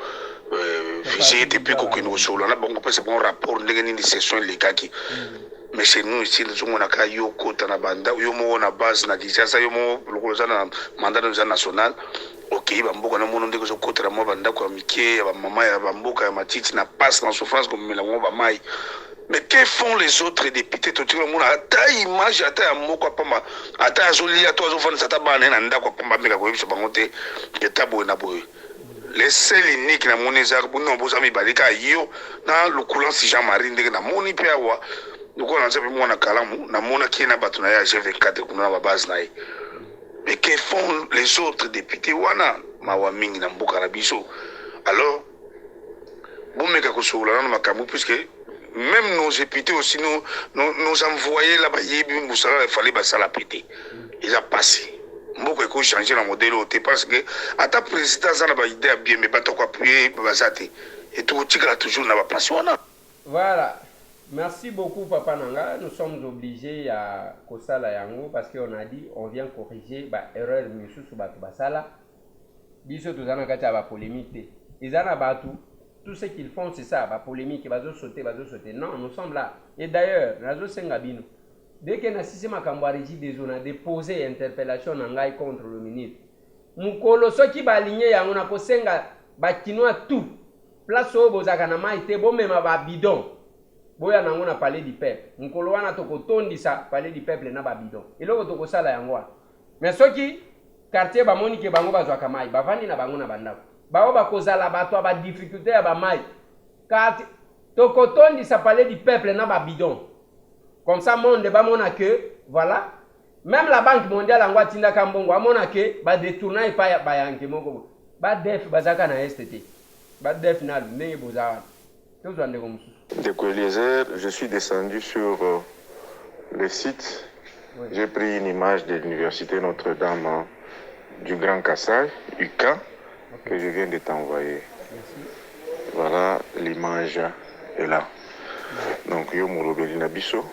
visite et puis ko kino so na bango pesa bon rapport ndenge ni session lekaki. Mais chez nous ici, nous avons un yoko tanabanda, yomo na base na disasa yomo lokolozana mandat national. Ok, bamboka na mono ndeko zokota na mabanda kwa mike ya mama ya bamboka ya matiti na passe en souffrance comme la ngomba mai. Mais que font les autres députés tout le monde ata image ata ya moko pamba ata azoli ya to azofana sata bana na ndako pamba meka ko biso bangote etabo na boy. Les seuls uniques na moneza bono bozami balika yo na lokulan si Jean-Marie ndenge na moni pe awa. Nous avons mwana kalamu na mona kina batu na ya G24 kuna ba base na. Mais que font les autres députés wana mawa mingi na mboka na biso. Alors bomeka ko soula na makambu puisque même nos députés aussi nous envoyer là-bas yebi musala il fallait basala péter. Ils a passé. Mboko eko changer la modèle oté parce que ata président za na ba idée bien mais pas to ko appuyer bazate et tout tika toujours na ba place wana. Voilà. Merci beaucoup Papa Nanga. Nous sommes obligés à Kosala Yango parce qu'on a dit on vient corriger l'erreur de Basala. Biso tozana kati ya polémique. Ils en abattu. Tout ce qu'ils font c'est ça, polémique, bazo sauter. Non, nous sommes là. Et d'ailleurs, Nazo Sengabino, dès que Nassisi Makamba Régie des zones a déposé interpellation Nangai contre le ministre. Mukolo soki ba aligné yango na kosenga ba kinoa tout. Place au bozaka na maite bo mema ba bidon. Boya nango na parler du peuple. Nkolo wana toko tondisa parler du peuple na babidon. Eloko toko sala yango. Mais soki quartier ba moni ke bango bazwa kamai, bavandi na bango na bandako. Bao ba kozala bato ba difficulté ya ba mai. Quartier toko tondisa parler du peuple na babidon. Comme ça monde ba mona que voilà, même la Banque mondiale en Guatinda Kambongo a mona que ba détourner pa ba yanke moko. Ba def bazaka na STT. Ba def na ndenge bozala. Tous ande comme ça. Ndeko Eliezer, je suis descendu sur le site. Oui. J'ai pris une image de l'université Notre-Dame du Grand Kassai, UCA, okay, que je viens de t'envoyer. Voilà, l'image est là. Donc, yo Moulobeli Nabiso,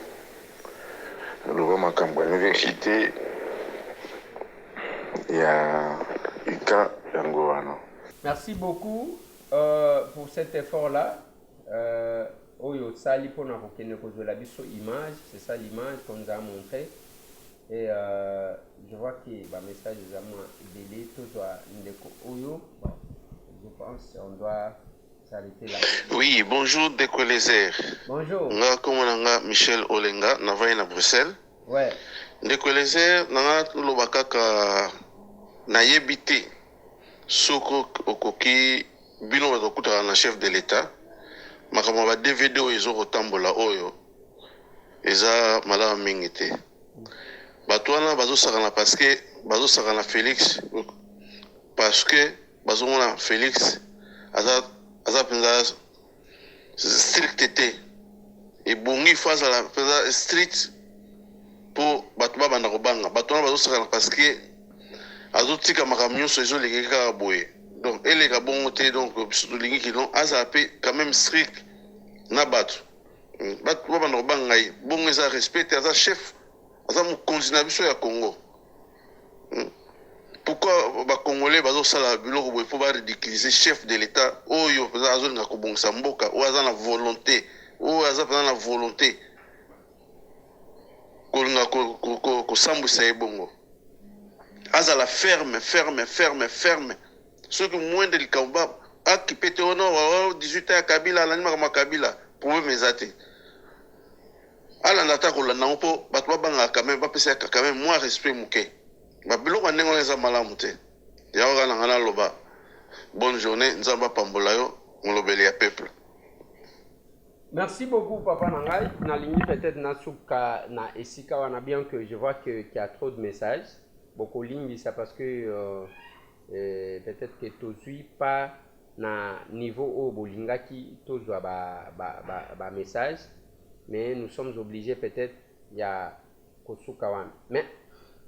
le Makamba, l'université, il y a UCA Yangoano. Merci beaucoup pour cet effort-là. Oyo sali pour na kokene ko la biso image, c'est ça l'image qu'on nous a montré et je vois que ba message des amours délai tout doit ndeko oyo. Bon, je pense on doit s'arrêter là. Oui, bonjour Ndeko Lézer. Bonjour. Nga komonanga Michel Olenga na vai na Bruxelles. Ouais. Ndeko Lézer nanga lobaka ka na yebité soko okoki bino bakokuta na chef de l'État. Makambo ba DVD oyo kotambola oyo eza malama mingi te. Bato wana bazosakana parce que bazosakana Félix parce que bazomona Félix aza penza strict te et bongi face à la penza strict pour bato babanda kobanga. Bato wana bazosakana parce que azotika makambo nyonso ezolekeka boye. Donc, elle est bon côté, donc, surtout les qui l'ont azapé quand même strict. Nabat. Bat, bon, respecté, chef aza mokonzi na biso ya Congo. Pourquoi les Congolais faut ridiculiser chef de l'État oyo azolinga kobongisa mboka oyo aza na volonté oyo aza na volonté kolinga kosambwisa ye bongo azala ferme soki mwende likambo akipete ono 18 ya Kabila alanimaka makabila problème eza te alanda ta kolanda mpo bato babangaka quand même bapesa quand même moins respect moke babiloko ndenge wana eza malamu te yango kana ngana loba bonne journée nzamba pambola yo molobeli ya peuple. Merci beaucoup Papa Nangai. Nalingi peut-être nasuka na esika wana bien que je vois qu'il y a trop de messages. Beaucoup lingi ça parce que peut-être que tozui pas na niveau au bolinga qui tozwa ba message mais nous sommes obligés peut-être ya kosuka wana. Mais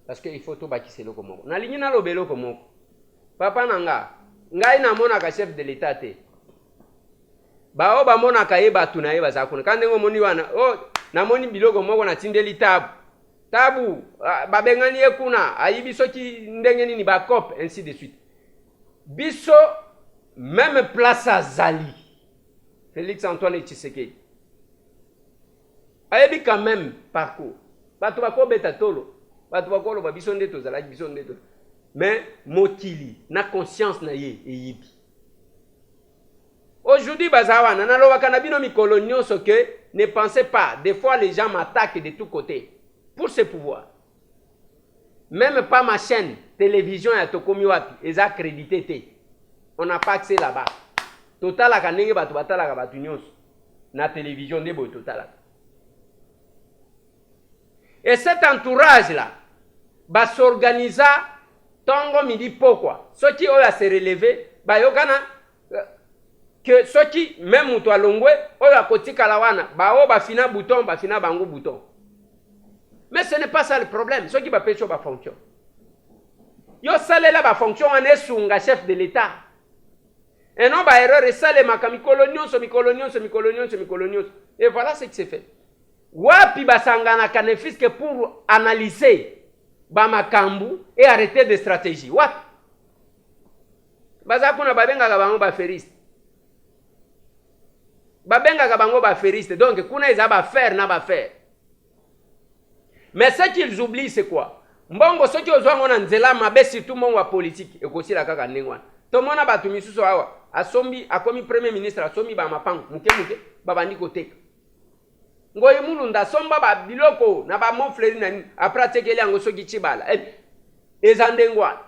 parce que il faut tout bakise loko moko. Nalingi na lobelo ko moko. Papa Nanga, ngai na mona ka chef de l'état te. Ba o ba mona ka ye batu na ye bazakuna. Kande ngo moni wana, na moni biloko moko na tindeli tabu. Tabu babengani ye kuna, ayibi soki ndenge nini ba cop ainsi de suite. Biso même place à Zali. Félix Antoine Tshisekedi. Ayebi quand même parcours. Batu ba ko beta tolo. Batu ba ko lo ba biso ndeto zalaki biso ndeto. Mais mokili na conscience na ye eyibi. Aujourd'hui bazawana na lo bakana bino mikolo nyonso que ne pensez pas, des fois les gens m'attaquent de tous côtés pour ce pouvoir. Même pas ma chaîne télévision ya tokomi wapi eza accrédité te. On n'a pas accès là-bas. Total la kanenge batu batala ka batu nyonso na télévision de boy total. Et cet entourage là va s'organiser tongo midi pourquoi ceux qui ont à se relever ba yokana que ceux qui même mutu alongwe oyo akotika la wana ba o ba fina bouton ba fina bango bouton. Mais ce n'est pas ça le problème. Ceux qui va pécho ba fonction. Yo sale la ba fonction en esunga chef de l'État. Et non ba erreur et sale makami colonions. Et voilà ce qui s'est fait. Wapi basangana kanefiske pour analyser ba makambu et arrêter des stratégies. Wapi bazakuna babenga ka bango ba feriste. Babenga ka bango ba feriste. Donc kuna eza ba faire na ba faire. Mais ce qu'ils oublient c'est quoi? Mbongo soki ozwango na nzela mabe surtout mongo wa politique ekosila kaka ndengwana. To mona batu misusu awa asombi akomi premier ministre asombi ba mapango muke babandi koteka. Ngoyi mulunda somba ba biloko na ba monfleri na après tekeli yango soki chibala. Ezandengwana.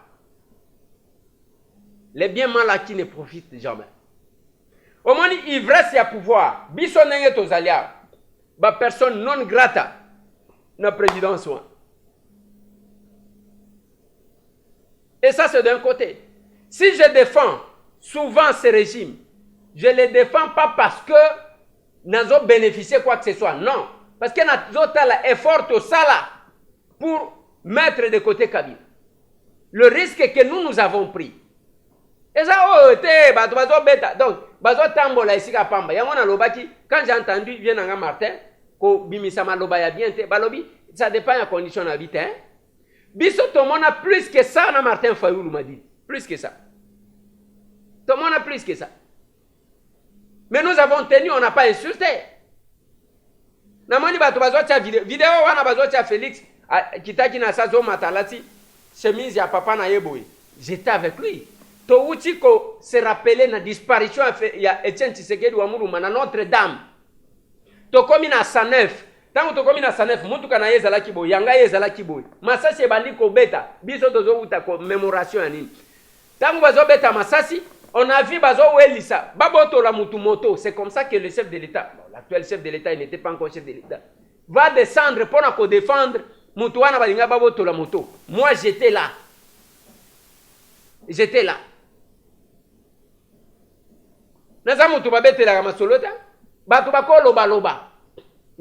Les bien mal acquis ne profitent jamais. Au moins ivresse ya pouvoir, biso nenge tozalia ba personne non grata na présidence. Et ça c'est d'un côté. Si je défends souvent ce régime, je ne les défends pas parce que nous avons bénéficié quoi que ce soit. Non. Parce que nous avons fait effort au sala pour mettre de côté Kabila. Le risque que nous avons pris. Et ça, donc, quand j'ai entendu Vienanga Martin, ça dépend de la condition de vie. Biso tout le monde a plus que ça, Martin Fayoulou m'a dit. Plus que ça. Tout le monde a plus que ça. Mais nous avons tenu, on n'a pas insulté. Namoni bato bazwa vidéo wana bazwa Félix kitaki na sazo matalati chemise ya papa na yeboy. J'étais avec lui. To utiko se rappeler na disparition ya Etienne Tshisekedi wa Muluma na Notre-Dame. To komi na 109. Tango to komi na 109 mutuka na yezala kiboy, yanga yezala kiboy. Masasi ebandi ko beta, biso tozo uta commémoration ya nini. Tango bazo beta masasi, on a vu bazo welisa, baboto la mutu moto, c'est comme ça que le chef de l'État, bon, l'actuel chef de l'État, il n'était pas encore chef de l'État, va descendre pour nous défendre mutu wana balinga baboto la moto. Moi j'étais là. J'étais là. Naza mutu babete la masolota, batu bakolo baloba.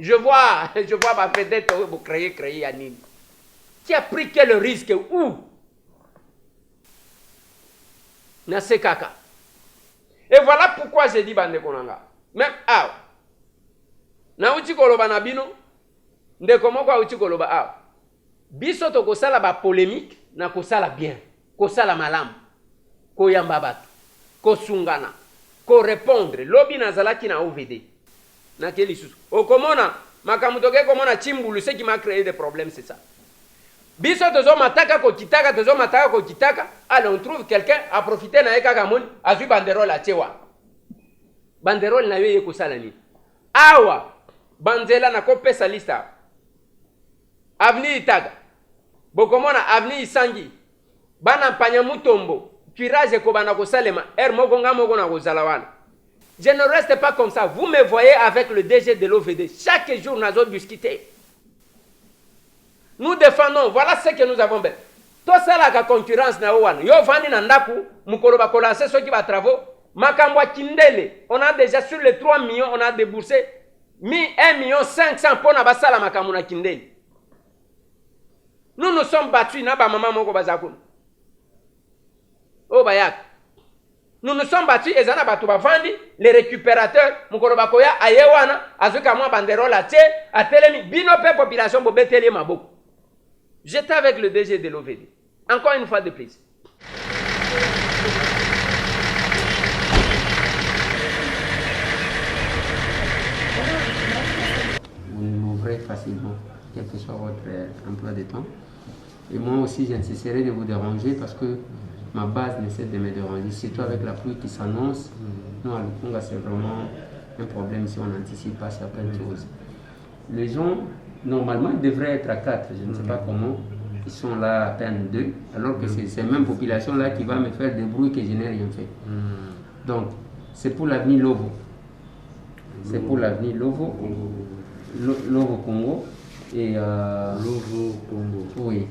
Je vois ma vedette pour créer à Nîmes. Qui a pris quel risque? Où? Nase kaka. Et voilà pourquoi j'ai dit bande konanga. Même na uchi koloba na bino, ndeko moko uchi koloba biso tokosala ba polémique na kosala bien, kosala malamu, koyamba bato, kosungana, ko répondre. Lobi nazalaki na OVD. Na keli susu. Okomona makambo toke komona Chimbulu, ce qui m'a créé des problèmes, c'est ça. Biso tozo mataka ko kitaka, tozo mataka ko kitaka. Alors on trouve quelqu'un a profité na eka kamoni, azui banderole a tchewa. Banderole na yo ko sala ni. Awa banzela na ko pesa lista. Avenue Itaga. Bokomona avenue Isangi. Bana panya mutombo. Curage ko bana ko salema. Moko nga moko na ko zalawana. Je ne reste pas comme ça. Vous me voyez avec le DG de l'OVD. Chaque jour, nous avons discuté. Nous défendons. Voilà ce que nous avons fait. Tout ça, la concurrence, yo vandi nandaku, mukolo ba kolancer ceux qui va travaux. Makamwa kindele. On a déjà sur les 3 millions, on a déboursé 1 million 500 pour na basala makamuna kindele. Nous nous sommes battus na ba maman moko bazakun. Oh bayak. Nous nous sommes battus et zana batu bavandi les récupérateurs mukolo bakoya ayewana azuka mwa banderole a tche a telemi bino pe population bo beteli maboko. J'étais avec le DG de l'OVD. Encore une fois de plus. Vous m'ouvrez facilement, quel que soit votre emploi de temps. Et moi aussi, j'insisterai de vous déranger parce que ma base ne cesse de me déranger. Surtout avec la pluie qui s'annonce. Nous, à Lukunga, c'est vraiment un problème si on n'anticipe pas certaines choses. Les gens, normalement, ils devraient être à 4. Je ne sais pas comment. Ils sont là à peine 2. Alors que c'est ces mêmes populations-là qui vont me faire des bruits que je n'ai rien fait. Donc, c'est pour l'avenir Lovo. C'est pour l'avenir Lovo. Lovo Congo. Et Lovo Congo. Oui.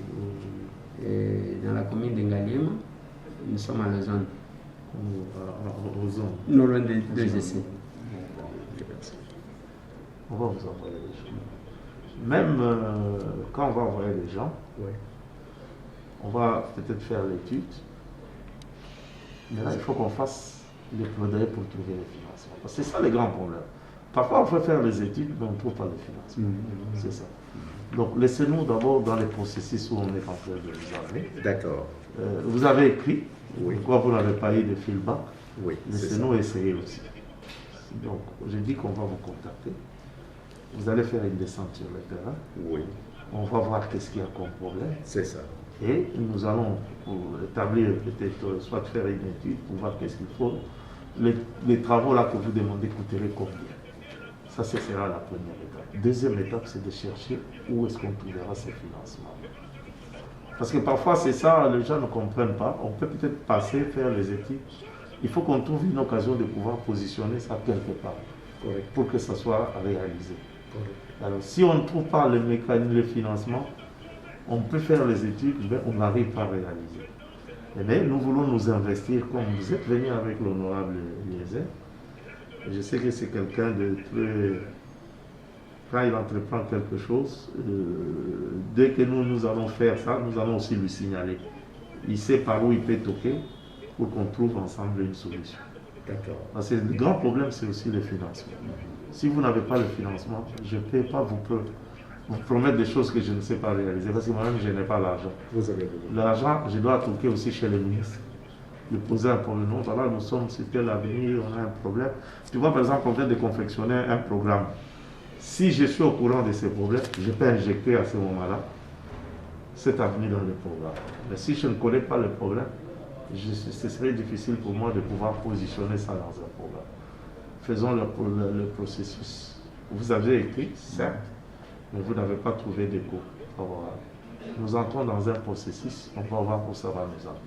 Et dans la commune de Ngaliema, nous sommes à la zone. Non loin de GC. On va vous envoyer les gens. Même quand on va envoyer les gens, on va peut-être faire l'étude. Mais là, il faut qu'on fasse les plaidoyers pour trouver les financements. Parce que c'est ça les grands problèmes. Parfois, on fait faire les études, mais on ne trouve pas les financements. C'est ça. Donc, laissez-nous d'abord dans les processus où on est en train de vous amener. D'accord. Vous avez écrit, pourquoi vous n'avez pas eu de feedback. Oui. Laissez-nous essayer aussi. Donc, j'ai dit qu'on va vous contacter. Vous allez faire une descente sur le terrain. Oui. On va voir qu'est-ce qu'il y a comme problème. C'est ça. Et nous allons établir peut-être, soit faire une étude pour voir qu'est-ce qu'il faut. Les travaux là que vous demandez coûteraient combien. Ça, ce sera la première étape. Deuxième étape, c'est de chercher où est-ce qu'on trouvera ces financements. Parce que parfois, c'est ça, les gens ne comprennent pas. On peut peut-être passer, faire les études. Il faut qu'on trouve une occasion de pouvoir positionner ça quelque part pour que ça soit réalisé. Alors, si on ne trouve pas le mécanisme de financement, on peut faire les études, mais on n'arrive pas à réaliser. Mais nous voulons nous investir, comme vous êtes venu avec l'honorable Eliezer. Je sais que c'est quelqu'un de très... Quand il entreprend quelque chose, dès que nous allons faire ça, nous allons aussi lui signaler. Il sait par où il peut toquer pour qu'on trouve ensemble une solution. D'accord. Parce que le grand problème, c'est aussi le financement. Si vous n'avez pas le financement, je ne peux pas vous promettre des choses que je ne sais pas réaliser, parce que moi-même, je n'ai pas l'argent. Vous avez l'argent, je dois toquer aussi chez le ministre. Lui poser un problème. Non, voilà, nous sommes sur tel avenir, on a un problème. Tu vois, par exemple, on vient de confectionner un programme. Si je suis au courant de ces problèmes, je peux injecter à ce moment-là cet avenir dans le programme. Mais si je ne connais pas le problème, ce serait difficile pour moi de pouvoir positionner ça dans un programme. Faisons le processus. Vous avez écrit, certes, mais vous n'avez pas trouvé d'écho favorable. Nous entrons dans un processus, on va voir où ça va nous amener.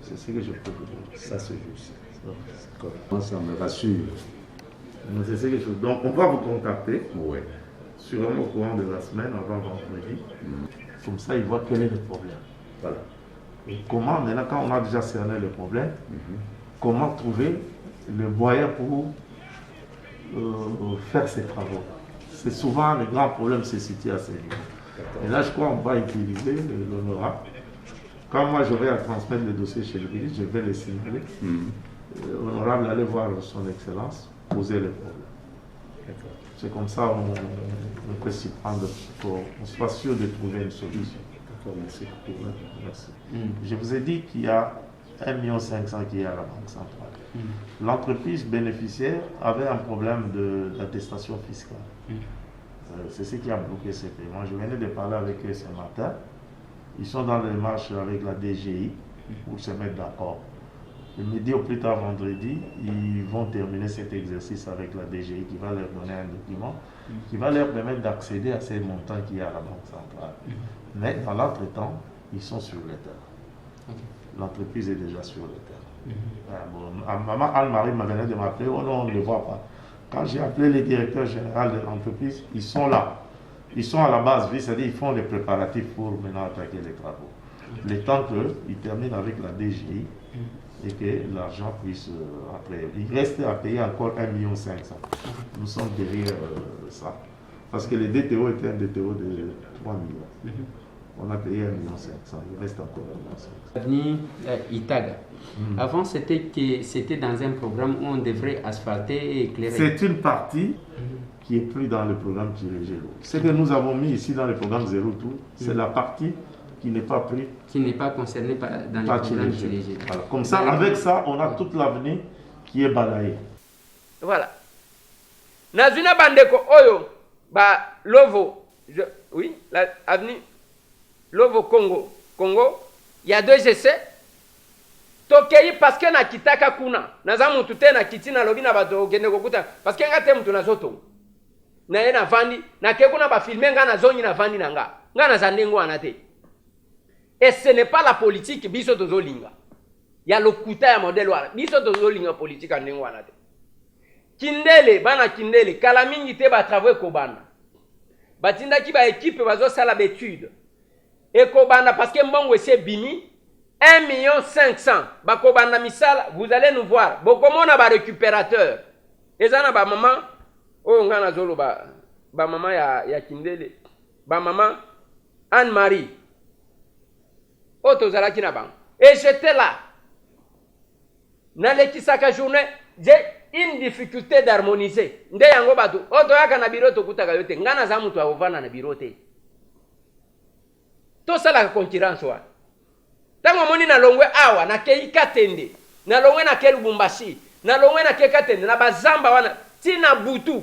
C'est ce que je peux vous dire. Ça se juste. Moi, ça me rassure. C'est ce que je... Donc, on va vous contacter. Oui. Sûrement au courant de la semaine, avant vendredi. Comme ça, ils voient quel est le problème. Voilà. Et comment, maintenant, quand on a déjà cerné le problème, comment trouver le moyen pour faire ces travaux. C'est souvent le grand problème se situe à ce niveau. Et là, je crois qu'on va utiliser l'honorable. Quand moi j'aurai à transmettre le dossier chez le ministre, je vais le signaler. L'honorable allait voir son excellence, poser les problèmes. C'est comme ça on peut s'y prendre pour qu'on soit sûr de trouver une solution. D'accord, merci. Merci. Je vous ai dit qu'il y a 1,5 million qui est à la Banque centrale. L'entreprise bénéficiaire avait un problème d'attestation fiscale. C'est ce qui a bloqué ces paiements. Je venais de parler avec eux ce matin. Ils sont dans les marches avec la DGI pour se mettre d'accord. Le midi au plus tard vendredi, ils vont terminer cet exercice avec la DGI qui va leur donner un document qui va leur permettre d'accéder à ces montants qu'il y a à la Banque centrale. Mais dans l'entretemps, ils sont sur le terrain. L'entreprise est déjà sur le terrain. Maman Anne-Marie m'a donné de m'appeler, oh non, on ne le voit pas. Quand j'ai appelé le directeur général de l'entreprise, ils sont là. Ils sont à la base, c'est-à-dire ils font les préparatifs pour maintenant attaquer les travaux. Le temps qu'ils terminent avec la DGI et que l'argent puisse après. Il reste à payer encore 1,5 million. Nous sommes derrière ça. Parce que le DTO était un DTO de 3 millions. On a payé 1,5 million. Il reste encore 1,5 million. Avenue Itaga. Avant, c'était dans un programme où on devrait asphalter et éclairer. C'est une partie qui est prise dans le programme Tirégé l'eau. Ce que nous avons mis ici dans le programme Zéro Tour, c'est la partie qui n'est pas prise. Qui n'est pas concernée dans le programme Tirégé. Voilà. Comme ça, avec ça, on a toute l'avenir qui est balayée. Voilà. Nazuna Bandeko Oyo, Lovo, oui, l'avenue Lovo Congo. Congo, il y a 2 essais. Tokei parce que na kitaka kuna. Naza mutu te na kiti na lobi na bato gende kokuta. Parce que nga te mutu na zoto. Na ye na vandi. Na ke kuna ba filmer nga na zonyi na vandi na nga. Nga na zandengo anate. Et ce n'est pas la politique biso tozolinga. Ya lokuta ya modèle wala. Biso tozolinga politique andengo anate. Kindele, bana kindele. Kala mingi te ba travaux kobanda. Batinda ki ba équipe bazo sala d'étude. Et kobanda parce que mbongo ese bimi. 1,5 million. Bakobanda misala, vous allez nous voir. Bokomona ba récupérateur. Ezana ba maman, oh ngana zolo ba maman ya kindele. Ba maman Anne-Marie. Oh tozala kina bang. Et j'étais là. Dans les kisaka journée, j'ai une difficulté d'harmoniser. Nde yango batu. Oh toyaka na biro to kutaka yote. Ngana za mutu avana na biro te. To sala concurrence wa. Tango moni na longwe awa na kei katende na longwe na ke Lubumbashi na longwe na ke katende na bazamba wana tina butu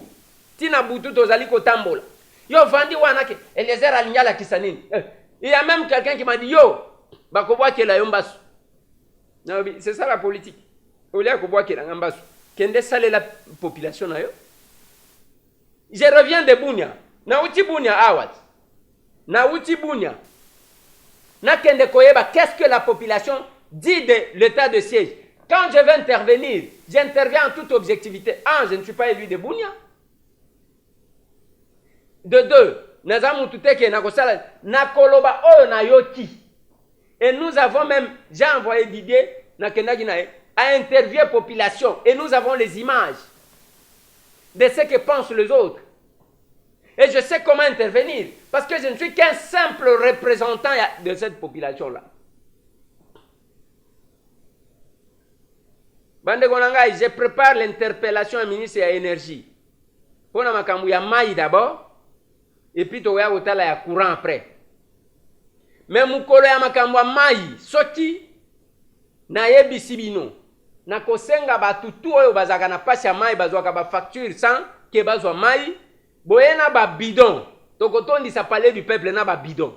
tozali kotambola yo vandi wana ke Eliezer alinyala kisanini il y a même quelqu'un qui m'a dit yo bakobwa ke la yombasu na c'est ça la politique olia kobwa ke la ngambasu kende sale la population na yo. Je reviens de Bunia na uti Bunia awat na uti Bunia. Qu'est-ce que la population dit de l'état de siège? Quand je vais intervenir, j'interviens en toute objectivité. 1, je ne suis pas élu de Bunia. De 2, et nous avons même, j'ai envoyé Didier à interviewer la population. Et nous avons les images de ce que pensent les autres. Et je sais comment intervenir. Parce que je ne suis qu'un simple représentant de cette population-là. Bande Gonangai, je prépare l'interpellation au ministre de l'énergie. Pour la makambu ya mai d'abord. Et puis tu vas avoir ya courant après. Mais mukolo ya makambu ya mai, soti na yebi sibino. Na kosenga batutu oyo bazaka na pasi ya mai bazwaka ba facture sans ke bazwa mai. Boyena ba bidon. Tokotondi ça parlait du peuple na ba bidon.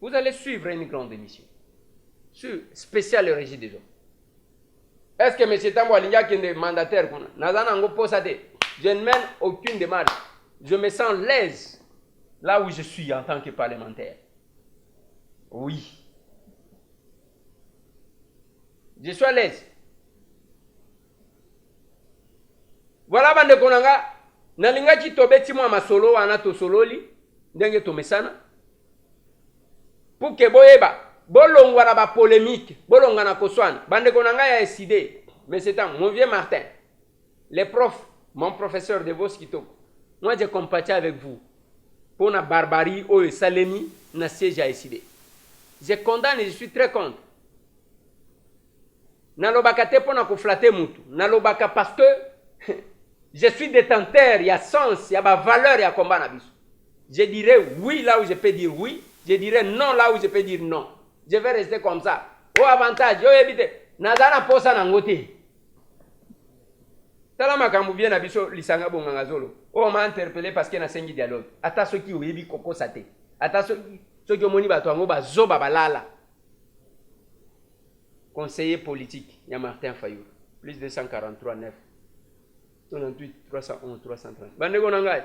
Vous allez suivre une grande émission sur spécial régie des eaux. Est-ce que M. Tambo Alinga qui est mandataire Nazana ngo posate. Je ne mène aucune démarche. Je me sens l'aise là où je suis en tant que parlementaire. Oui. Je suis à l'aise. Voilà bande konanga nalinga ki tobeti mwa masolo wana to sololi ndenge to mesana pour que boyeba bolongwa na ba polémique bolonga na koswana bande konanga ya décidé mais c'est un mon vieux Martin les profs mon professeur de Vos Kitoko moi je compatis avec vous pour la barbarie oyo salemi na siège a décidé je condamne et je suis très contre nalobaka te pona ko flatter mutu nalobaka parce que Je suis détenteur, il y a sens, il y a ma valeur, il y a combat na biso. Je dirais oui là où je peux dire oui, je dirais non là où je peux dire non. Je vais rester comme ça. Au avantage, yo ebite, nazana posa na ngote. Tala makambu bien na biso lisanga bonganga zolo. On m'a interpellé parce qu'il y a un dialogue. Ata soki oyebi koko sate. Ata soki omoni bato ango bazoba balala. Conseiller politique, il y a Martin Fayoul. Plus de 143 9. 98 311 330. Bandeko nangai.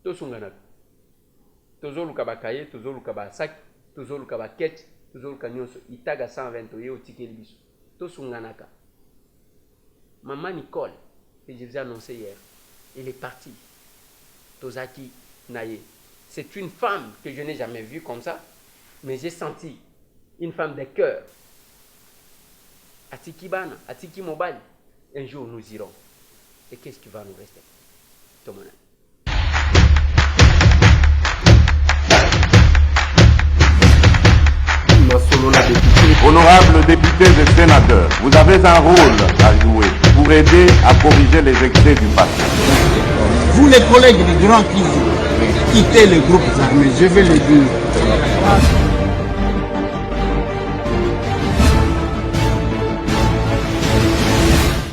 To sungana. Tozo luka bakaye, tozo luka basaki, tozo luka baketch, tozo luka nyonso. Itaga 120 oye otikeli biso. To sunganaka. Maman Nicole, que je vous ai annoncé hier, elle est partie. Tozaki Naye. C'est une femme que je n'ai jamais vue comme ça, mais j'ai senti une femme de cœur. Atiki Bana, Atiki Mobile. Un jour nous irons. Et qu'est-ce qui va nous rester? Tomona. Honorables députés et sénateurs, vous avez un rôle à jouer pour aider à corriger les excès du passé. Vous les collègues du Grand Kivu, quittez les groupes armés, je vais le dire.